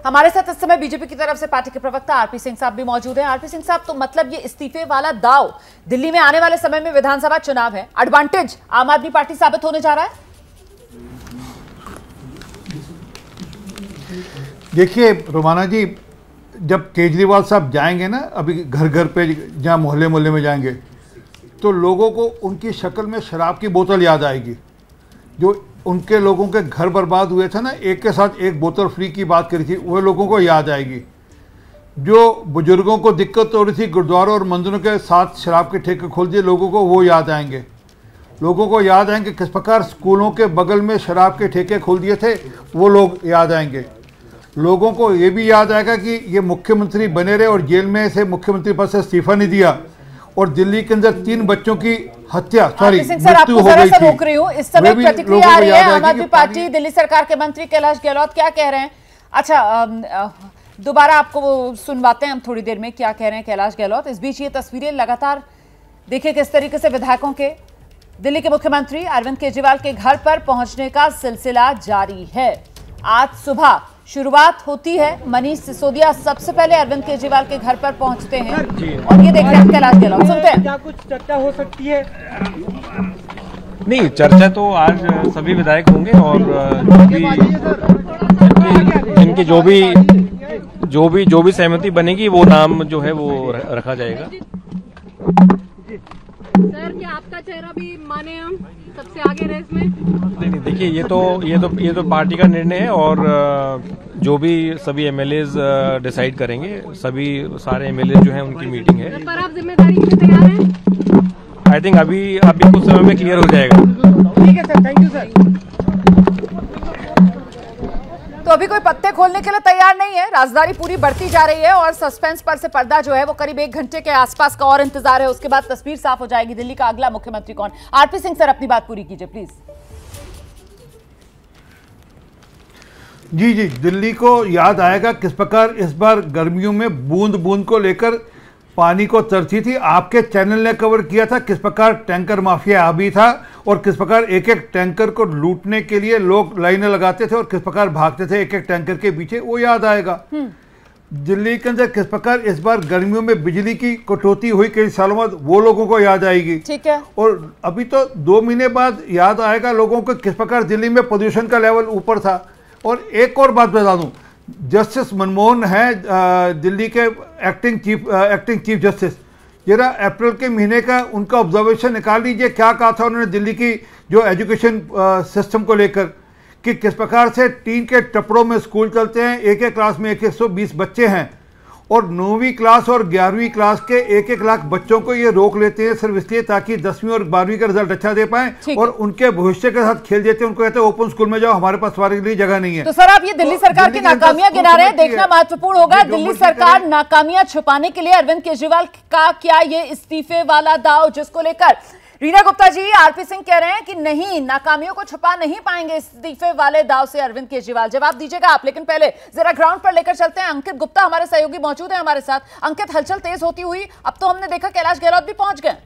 हमारे साथ इस समय बीजेपी की तरफ से पार्टी के प्रवक्ता आरपी सिंह साहब भी मौजूद हैं। आरपी सिंह साहब, तो मतलब ये इस्तीफे वाला दाव दिल्ली में आने वाले समय में विधानसभा चुनाव है, एडवांटेज आम आदमी पार्टी साबित होने जा रहा है। देखिए रोमाना जी, जब केजरीवाल साहब जाएंगे ना, अभी घर घर पे जहाँ मोहल्ले मोहल्ले में जाएंगे, तो लोगों को उनकी शक्ल में शराब की बोतल याद आएगी। जो उनके लोगों के घर बर्बाद हुए थे ना, एक के साथ एक बोतल फ्री की बात करी थी, वह लोगों को याद आएगी। जो बुजुर्गों को दिक्कत हो रही थी, गुरुद्वारों और मंदिरों के साथ शराब के ठेके खोल दिए, लोगों को वो याद आएंगे। लोगों को याद आएंगे किस प्रकार स्कूलों के बगल में शराब के ठेके खोल दिए थे, वो लोग याद आएंगे। लोगों को ये भी याद आएगा कि ये मुख्यमंत्री बने रहे और जेल में से मुख्यमंत्री पद से इस्तीफा नहीं दिया, और दिल्ली के अंदर 3 बच्चों की हत्या मृत्यु हो गई थी। रोक रही हूँ, इस समय प्रतिक्रिया आ रही है आम आदमी पार्टी दिल्ली सरकार के मंत्री कैलाश गहलोत क्या कह रहे हैं। अच्छा, दोबारा आपको वो सुनवाते हैं हम थोड़ी देर में, क्या कह रहे हैं कैलाश गहलोत। इस बीच ये तस्वीरें लगातार देखिए किस तरीके से विधायकों के दिल्ली के मुख्यमंत्री अरविंद केजरीवाल के घर पर पहुंचने का सिलसिला जारी है। आज सुबह शुरुआत होती है, मनीष सिसोदिया सबसे पहले अरविंद केजरीवाल के घर पर पहुंचते हैं और ये देख रहे हैं कैलाश गहलोत, सुनते हैं। क्या कुछ चर्चा हो सकती है? नहीं, चर्चा तो आज सभी विधायक होंगे और इनकी जो भी सहमति बनेगी वो नाम जो है वो रखा जाएगा। सर, क्या आपका चेहरा भी माने हम सबसे आगे रेस में? नहीं, देखिए ये तो पार्टी का निर्णय है और जो भी सभी एमएलएज डिसाइड करेंगे, सारे एमएलए जो हैं उनकी मीटिंग है। पर आप जिम्मेदारी के लिए तैयार हैं? आई थिंक अभी कुछ समय में क्लियर हो जाएगा। ठीक है सर, थैंक यू सर। तो अभी कोई पत्ते खोलने के लिए तैयार नहीं है, राजधानी पूरी बढ़ती जा रही है और सस्पेंस पर से पर्दा जो है वो करीब 1 घंटे के आसपास का और इंतजार है। उसके बाद तस्वीर साफ हो जाएगी, दिल्ली का अगला मुख्यमंत्री कौन। आरपी सिंह सर, अपनी बात पूरी कीजिए प्लीज। जी, दिल्ली को याद आएगा किस प्रकार इस बार गर्मियों में बूंद बूंद को लेकर पानी को तरसी थी। आपके चैनल ने कवर किया था किस प्रकार टैंकर माफिया हावी था और किस प्रकार एक एक टैंकर को लूटने के लिए लोग लाइनें लगाते थे और किस प्रकार भागते थे एक एक टैंकर के पीछे, वो याद आएगा। दिल्ली के अंदर किस प्रकार इस बार गर्मियों में बिजली की कटौती हुई कई सालों बाद, वो लोगों को याद आएगी। ठीक है। और अभी तो 2 महीने बाद याद आएगा लोगों को किस प्रकार दिल्ली में प्रदूषण का लेवल ऊपर था। और एक और बात बता दूं, जस्टिस मनमोहन है दिल्ली के एक्टिंग चीफ जस्टिस, जरा अप्रैल के महीने का उनका ऑब्जर्वेशन निकाल लीजिए, क्या कहा था उन्होंने दिल्ली की जो एजुकेशन सिस्टम को लेकर, कि किस प्रकार से टीन के टपड़ों में स्कूल चलते हैं, एक एक क्लास में 120 बच्चे हैं और 9वीं क्लास और 11वीं क्लास के 1-1 लाख बच्चों को ये रोक लेते हैं सिर्फ इसलिए ताकि 10वीं और 12वीं का रिजल्ट अच्छा दे पाएं और उनके भविष्य के साथ खेल देते हैं। उनको कहते हैं ओपन स्कूल में जाओ, हमारे पास तुम्हारे लिए जगह नहीं है। तो सर, आप ये दिल्ली सरकार की नाकामियां गिना रहे हैं, देखना महत्वपूर्ण होगा। दिल्ली सरकार नाकामियां छुपाने के लिए अरविंद केजरीवाल का क्या ये इस्तीफे वाला दाव, जिसको लेकर रीना गुप्ता जी, आरपी सिंह कह रहे हैं कि नहीं, नाकामियों को छुपा नहीं पाएंगे इस्तीफे वाले दाव से अरविंद केजरीवाल। जवाब दीजिएगा आप, लेकिन पहले जरा ग्राउंड पर लेकर चलते हैं। अंकित गुप्ता हमारे सहयोगी मौजूद हैं हमारे साथ। अंकित, हलचल तेज होती हुई अब तो हमने देखा कैलाश गहलोत भी पहुंच गए।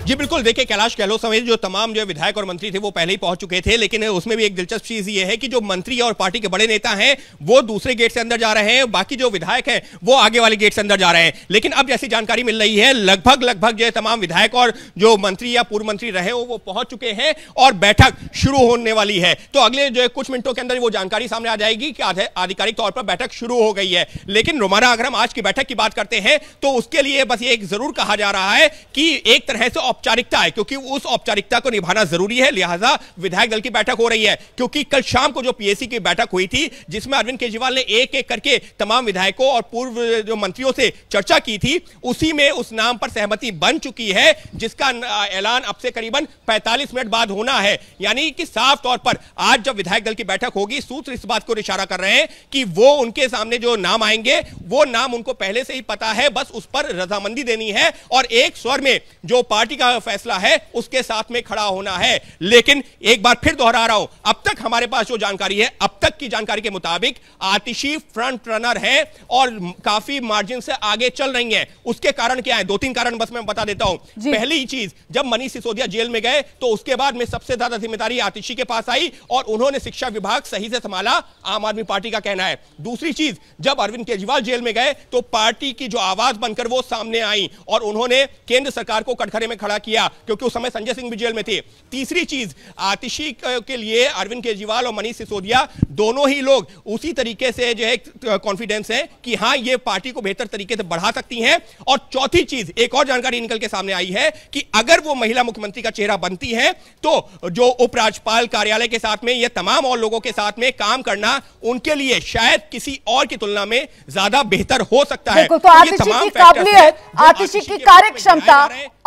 जी बिल्कुल, देखिए कैलाश गहलोत समेत जो तमाम जो विधायक और मंत्री थे वो पहले ही पहुंच चुके थे, लेकिन उसमें भी एक दिलचस्प चीज ये है कि जो मंत्री और पार्टी के बड़े नेता हैं वो दूसरे गेट से अंदर जा रहे हैं, बाकी जो विधायक हैं वो आगे वाले गेट से अंदर जा रहे हैं। लेकिन अब जैसी जानकारी मिल रही है, लगभग जो तमाम विधायक और जो मंत्री या पूर्व मंत्री रहे हो वो पहुंच चुके हैं और बैठक शुरू होने वाली है। तो अगले जो कुछ मिनटों के अंदर वो जानकारी सामने आ जाएगी कि आधिकारिक तौर पर बैठक शुरू हो गई है। लेकिन रोमाना, अगर हम आज की बैठक की बात करते हैं तो उसके लिए बस ये जरूर कहा जा रहा है कि एक तरह से औपचारिकता है, क्योंकि उस औपचारिकता को निभाना जरूरी है, लिहाजा विधायक दल की बैठक हो रही है। क्योंकि कल शाम को जो पीएसी की बैठक हुई थी जिसमें अरविंद केजरीवाल ने एक एक करके तमाम विधायकों और पूर्व जो मंत्रियों से चर्चा की थी, उसी में उस नाम पर सहमति बन चुकी है जिसका ऐलान अब से करीबन 45 मिनट बाद होना है। यानी कि साफ तौर पर आज जब विधायक दल की बैठक होगी, सूत्र इस बात को इशारा कर रहे हैं कि वो उनके सामने जो नाम आएंगे वो नाम उनको पहले से ही पता है, बस उस पर रजामंदी देनी है और एक स्वर में जो पार्टी का का फैसला है उसके साथ में खड़ा होना है। लेकिन एक बार फिर दोहरा रहा हूं, अब तक हमारे पास जो जानकारी है, अब तक की जानकारी के मुताबिक आतिशी फ्रंट रनर है और काफी मार्जिन से आगे चल रही है। उसके कारण क्या है, 2-3 कारण बस मैं बता देता हूं। पहली चीज, जब मनीष सिसोदिया जेल में गए तो उसके बाद में सबसे ज्यादा जिम्मेदारी आतिशी के पास आई और उन्होंने शिक्षा विभाग सही से संभाला, आम आदमी पार्टी का कहना है। दूसरी चीज, जब अरविंद केजरीवाल जेल में गए तो पार्टी की जो आवाज बनकर वो सामने आई और उन्होंने केंद्र सरकार को कटघरे में खड़ा किया, क्योंकि उस समय संजय सिंह भी जेल में थे। तीसरी चीज, आतिशी के लिए अरविंद केजरीवाल और मनीष सिसोदिया दोनों ही लोग उसी तरीके से जो है कॉन्फिडेंस है कि हां ये पार्टी को बेहतर तरीके से बढ़ा सकती हैं। और चौथी चीज, एक और जानकारी निकल के सामने आई है कि अगर वो महिला मुख्यमंत्री का चेहरा बनती है तो जो उपराज्यपाल कार्यालय के साथ में ये तमाम और लोगों के साथ में काम करना उनके लिए शायद किसी और की तुलना में ज्यादा बेहतर हो सकता है। बिल्कुल, तो आतिशी की काबिलियत, आतिशी की कार्यक्षमता,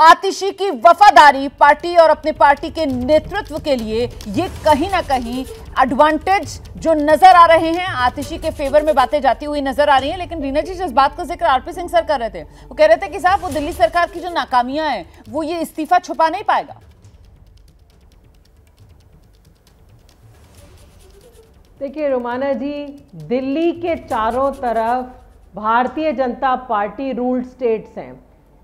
आतिशी की वफादारी पार्टी और अपने पार्टी के नेतृत्व के लिए ये कहीं ना कहीं एडवांटेज जो नजर आ रहे हैं, आतिशी के फेवर में बातें जाती हुई नजर आ रही हैं। लेकिन रीना जी, जिस बात का जिक्र आरपी सिंह सर कर रहे थे, वो कह रहे थे कि साहब वो दिल्ली सरकार की जो नाकामियां हैं वो ये इस्तीफा छुपा नहीं पाएगा। देखिए रोमाना जी, दिल्ली के चारों तरफ Bharatiya Janata party ruled states हैं।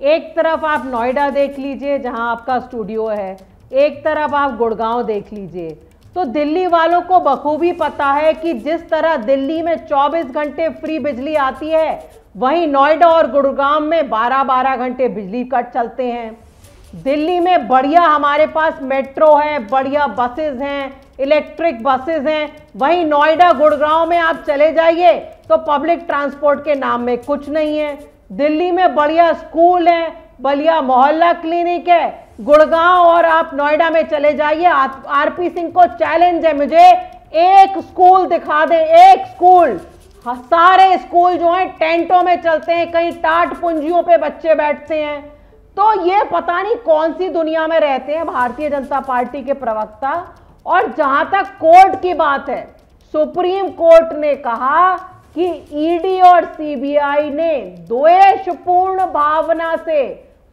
एक तरफ आप नोएडा देख लीजिए जहां आपका स्टूडियो है, एक तरफ आप गुड़गांव देख लीजिए। तो दिल्ली वालों को बखूबी पता है कि जिस तरह दिल्ली में 24 घंटे फ्री बिजली आती है, वहीं नोएडा और गुड़गांव में 12-12 घंटे बिजली कट चलते हैं। दिल्ली में बढ़िया हमारे पास मेट्रो है, बढ़िया बसेस हैं, इलेक्ट्रिक बसेस हैं। वहीं नोएडा गुड़गांव में आप चले जाइए तो पब्लिक ट्रांसपोर्ट के नाम में कुछ नहीं है। दिल्ली में बढ़िया स्कूल है, बढ़िया मोहल्ला क्लिनिक है। गुड़गांव और आप नोएडा में चले जाइए, आरपी सिंह को चैलेंज है, मुझे एक स्कूल दिखा दे, एक स्कूल। सारे स्कूल जो हैं टेंटों में चलते हैं, कहीं टाट पुंजियों पे बच्चे बैठते हैं। तो ये पता नहीं कौन सी दुनिया में रहते हैं भारतीय जनता पार्टी के प्रवक्ता। और जहां तक कोर्ट की बात है, सुप्रीम कोर्ट ने कहा कि ईडी और सीबीआई ने द्वेषपूर्ण भावना से,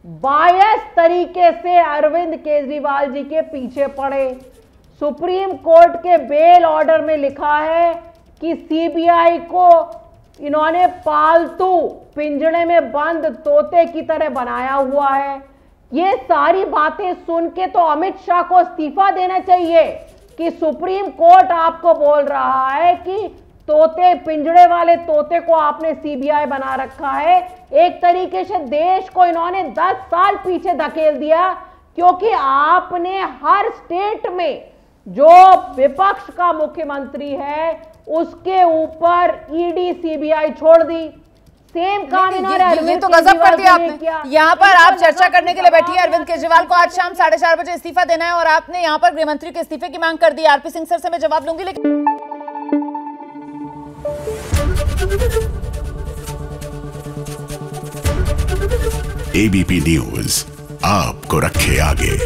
बायस तरीके से अरविंद केजरीवाल जी के पीछे पड़े। सुप्रीम कोर्ट के बेल ऑर्डर में लिखा है कि सीबीआई को इन्होंने पालतू पिंजड़े में बंद तोते की तरह बनाया हुआ है। ये सारी बातें सुन के तो अमित शाह को इस्तीफा देना चाहिए कि सुप्रीम कोर्ट आपको बोल रहा है कि तोते, पिंजड़े वाले तोते को आपने सीबीआई बना रखा है। एक तरीके से देश को इन्होंने 10 साल पीछे धकेल दिया, क्योंकि आपने हर स्टेट में जो विपक्ष का मुख्यमंत्री है उसके ऊपर ईडी सीबीआई छोड़ दी। सेम काम ये तो गजब कर दिया आपने। यहाँ पर आप चर्चा करने के लिए बैठी है, अरविंद केजरीवाल को आज शाम 4:30 बजे इस्तीफा देना है और आपने यहाँ पर गृहमंत्री के इस्तीफे की मांग कर दी। आरपी सिंह सर से मैं जवाब लूंगी, लेकिन एबीपी न्यूज आपको रखे आगे।